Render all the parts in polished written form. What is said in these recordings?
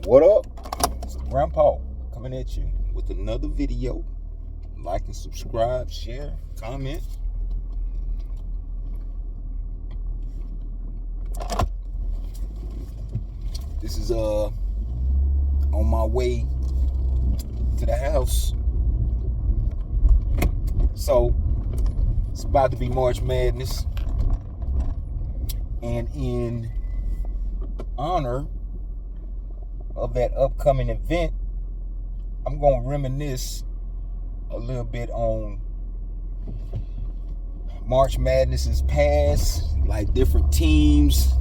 What up? It's Grandpa coming at you with another video. Like and subscribe, share, comment. This is on my way to the house. So it's about to be March Madness, and in honor of that upcoming event, I'm gonna reminisce a little bit on March Madness's past, like different teams,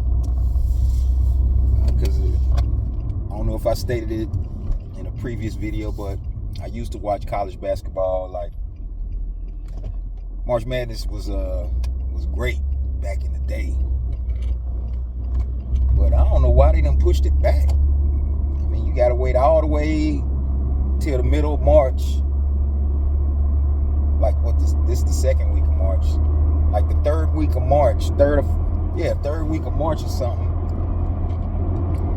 because I don't know if I stated it in a previous video, but I used to watch college basketball. Like, March Madness was great back in the day, but I don't know why they done pushed it back. I mean, you gotta wait all the way till the middle of March. Like, this is the second week of March. Like the third week of March, third week of March or something,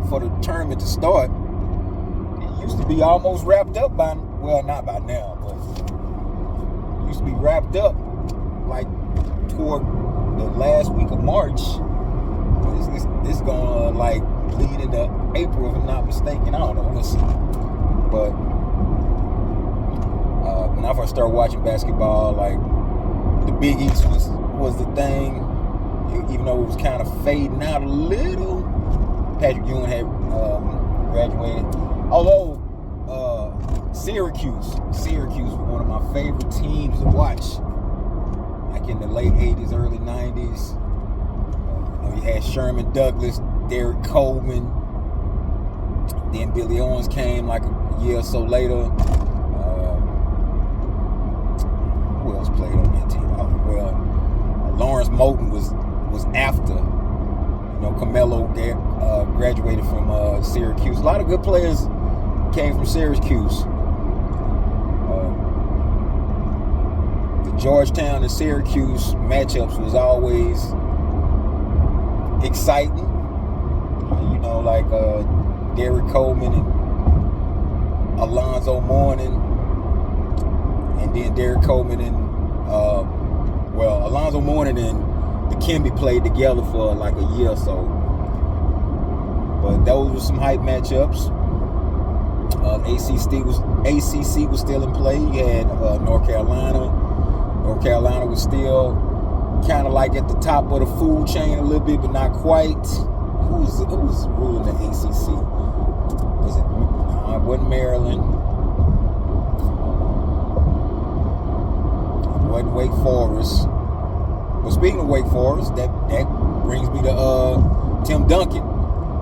for the tournament to start. It used to be almost wrapped up by, well, not by now, but it used to be wrapped up like toward the last week of March. This gonna like lead into April, if I'm not mistaken. I don't know, we'll see. But when I first started watching basketball, like, the Big East was the thing, even though it was kind of fading out a little. Patrick Ewing had graduated. Although Syracuse was one of my favorite teams to watch, like in the late 80s, early 90s. You had Sherman Douglas, Derek Coleman. Then Billy Owens came like a year or so later. Who else played on that team? Lawrence Moulton was after. Carmelo graduated from Syracuse. A lot of good players came from Syracuse. The Georgetown and Syracuse matchups was always exciting. Like Derek Coleman and Alonzo Mourning, and then Derek Coleman and Alonzo Mourning and Dikembe played together for like a year or so. But those were some hype matchups. ACC was still in play. You had North Carolina. North Carolina was still kind of like at the top of the food chain a little bit, but not quite. Who was ruling the ACC? It wasn't Maryland. It wasn't Wake Forest. But speaking of Wake Forest, that brings me to Tim Duncan.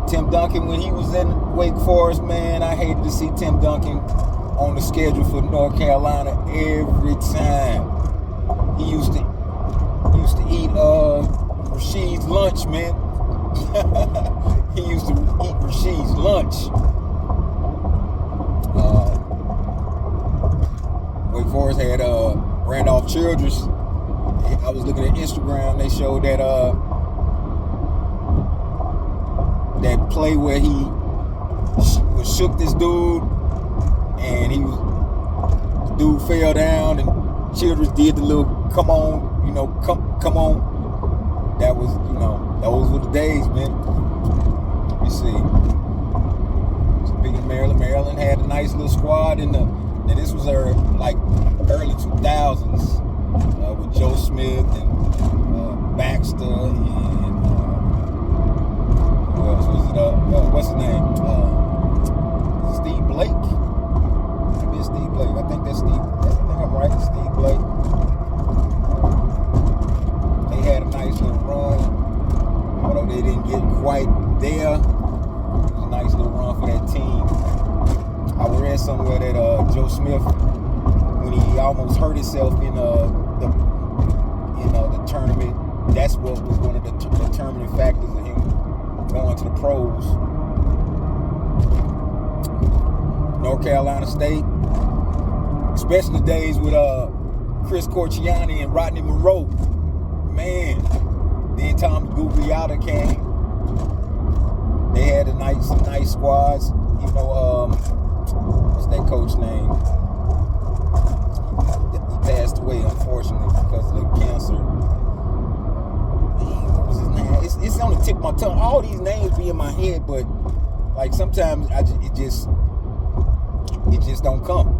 Tim Duncan, when he was in Wake Forest, man, I hated to see Tim Duncan on the schedule for North Carolina every time. He used to eat Rasheed's lunch, man. He used to eat Rasheed's lunch. Wake Forest had Randolph Childress. I was looking at Instagram. They showed that that play where he shook this dude, and the dude fell down, and Childress did the little come on. Come on. That was, those were the days, man. Let me see. Speaking of Maryland had a nice little squad and this was like early 2000s with Joe Smith and Baxter and who else was it? What's his name? Steve Blake. Maybe it's Steve Blake. I think that's Steve. I think I'm right. Steve Blake. They had a nice little run, although they didn't get quite there. It was a nice little run for that team. I read somewhere that Joe Smith, when he almost hurt himself in the tournament, that's what was one of the determining factors of him going to the pros. North Carolina State, especially the days with Chris Corchiani and Rodney Monroe. Man, then Tom Gugliotta came. They had some nice squads. Even You know, what's that coach name? He passed away, unfortunately, because of the cancer. What was his name? It's on the tip of my tongue. All these names be in my head, but like sometimes it just don't come.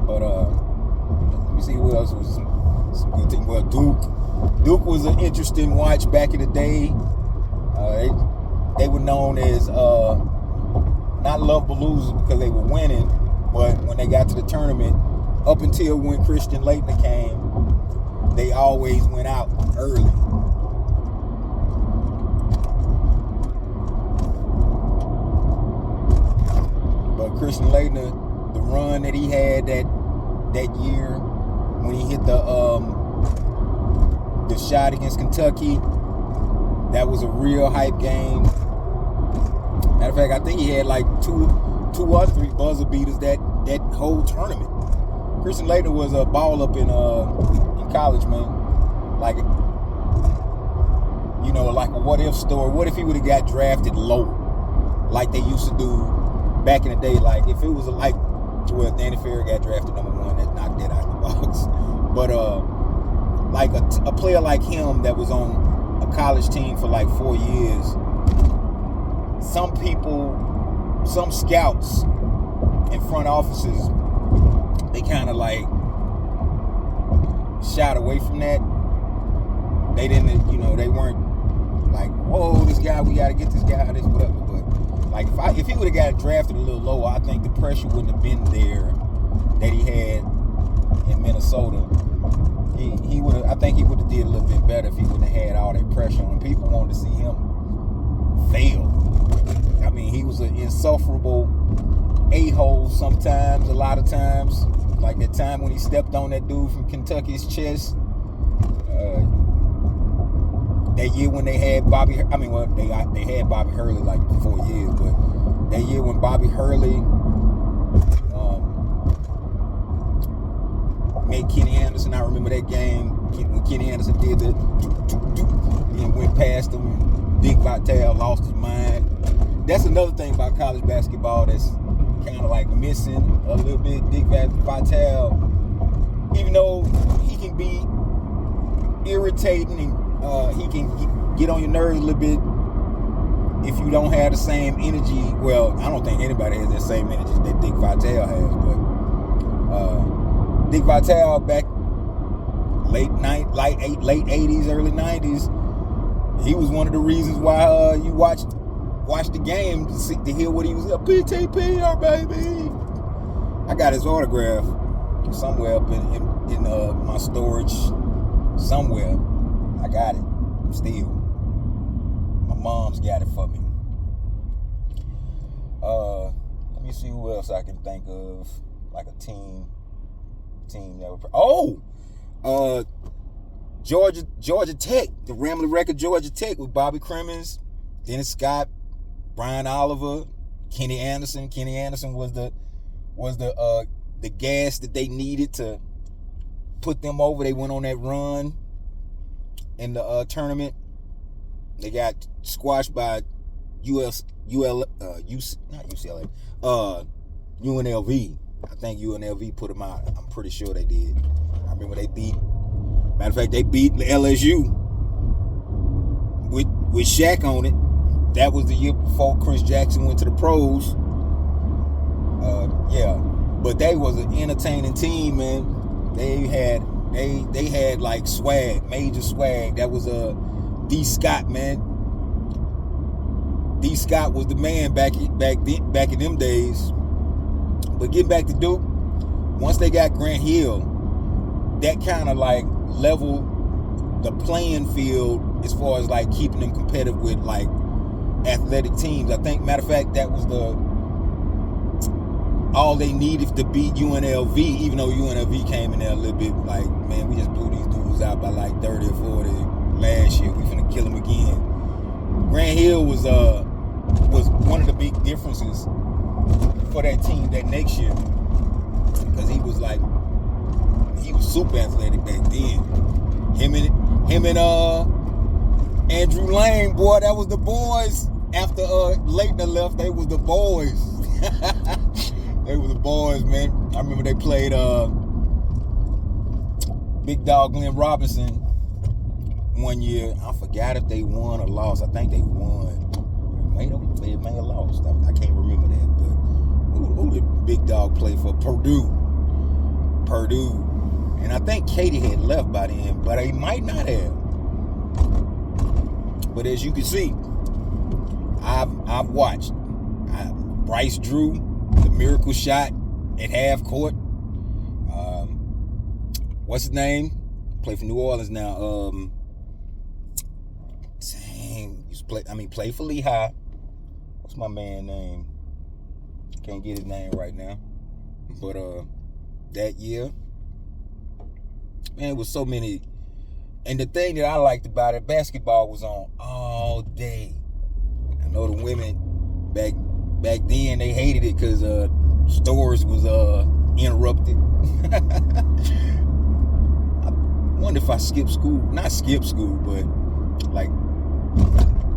But let me see who else was some good thing. Well, Duke was an interesting watch back in the day. They were known as not lovable losers because they were winning, but when they got to the tournament, up until when Christian Laettner came, they always went out early. But Christian Laettner, the run that he had that year when he hit the shot against Kentucky, that was a real hype game. Matter of fact, I think he had like two or three buzzer beaters that whole tournament. Christian Laettner was a ball up in college, man. Like, you know, like a what if story. What if he would have got drafted low, like they used to do back in the day? Like if it was well, Danny Ferry got drafted number 1, that knocked that out of the box. But like a player like him that was on a college team for like 4 years, some people, some scouts in front offices, they kind of like shied away from that. They didn't, you know, they weren't like, whoa, this guy, we got to get this guy, this whatever. But like if he would have got drafted a little lower, I think the pressure wouldn't have been there that he had in Minnesota. He would have. I think he would have did a little bit better if he wouldn't have had all that pressure on him. People wanted to see him fail. I mean, he was an insufferable a-hole sometimes, a lot of times. Like that time when he stepped on that dude from Kentucky's chest. That year when they had Bobby, they had Bobby Hurley like 4 years, but that year when Bobby Hurley made Kenny Anderson, I remember that game when Kenny Anderson did the and went past him. Dick Vitale lost his mind. That's another thing about college basketball that's kind of like missing a little bit. Dick Vitale, even though he can be irritating and he can get on your nerves a little bit if you don't have the same energy. Well, I don't think anybody has that same energy that Dick Vitale has, but Dick Vitale back late 80s, early 90s, he was one of the reasons why you watched the game to hear what he was up. PTPR, baby. I got his autograph somewhere up in my storage somewhere. I got it still. My mom's got it for me. Let me see who else I can think of, like a team that would. Georgia Tech, the Ramblin' Wreck of Georgia Tech with Bobby Cremins, Dennis Scott, Brian Oliver, Kenny Anderson. Kenny Anderson was the gas that they needed to put them over. They went on that run in the tournament. They got squashed by UNLV. I think UNLV put them out. I'm pretty sure they did. I remember they beat. Matter of fact, they beat LSU with Shaq on it. That was the year before Chris Jackson went to the pros. But they was an entertaining team, man. They had like swag, major swag. That was D. Scott, man. D. Scott was the man back in them days. But getting back to Duke, once they got Grant Hill, that kind of like leveled the playing field as far as like keeping them competitive with like athletic teams. I think, matter of fact, that was all they needed to beat UNLV, even though UNLV came in there a little bit like, man, we just blew these dudes out by like 30 or 40 last year. We finna kill them again. Grant Hill was one of the big differences for that team that next year, because he was super athletic back then. Him and Andrew Lane, boy, that was the boys. After Leitner left, they was the boys. They were the boys, man. I remember they played Big Dog Glenn Robinson one year. I forgot if they won or lost. I think they won. They may have lost. I can't remember that. But who did Big Dog play for? Purdue. And I think Katie had left by then, but he might not have. But as you can see, I've watched Bryce Drew, the miracle shot at half court. What's his name? Play for New Orleans now. Play for Lehigh. What's my man name? Can't get his name right now. But that year, man, it was so many. And the thing that I liked about it, basketball was on all day. I know the women back then, they hated it because stores was interrupted. I wonder if I skipped school. Not skipped school, but like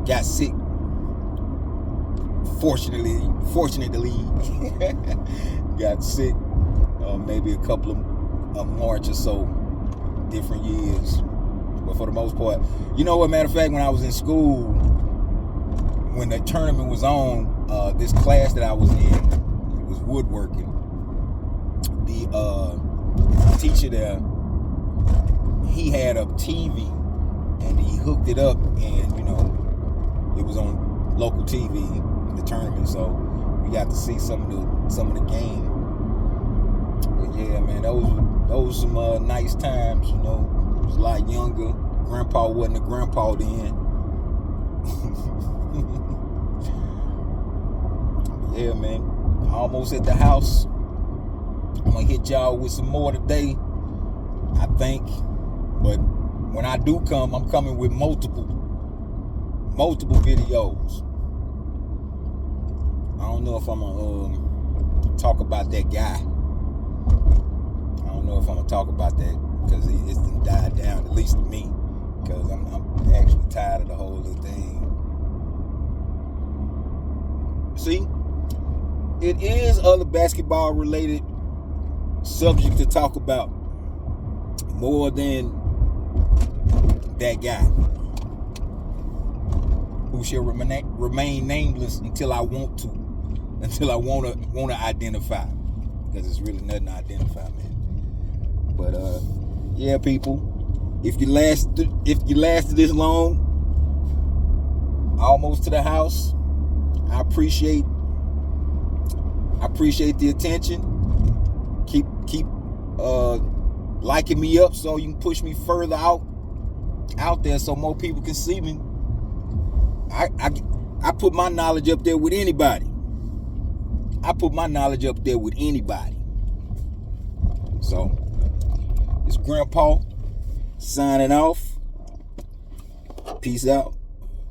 got sick. Fortunately, got sick maybe a couple of March or so, different years. But for the most part, you know what, matter of fact, when I was in school, when the tournament was on, this class that I was in, it was woodworking. The teacher there, he had a TV, and he hooked it up, and you know, it was on local TV, the tournament, so we got to see some of the game. But yeah, man, those some nice times, you know. I was a lot younger. Grandpa wasn't a grandpa then. Yeah, man. Almost at the house. I'm gonna hit y'all with some more today, I think. But when I do come, I'm coming with multiple videos. I don't know if I'm gonna talk about that guy. I don't know if I'm gonna talk about that because it's died down, at least to me, because I'm actually tired of the whole little thing. See, it is other basketball related subject to talk about more than that guy who shall remain nameless until I want to identify, because it's really nothing to identify, man. But yeah, people, if you lasted this long, almost to the house, I appreciate the attention. Keep liking me up so you can push me further out there so more people can see me. I put my knowledge up there with anybody. So it's Grandpa signing off. Peace out.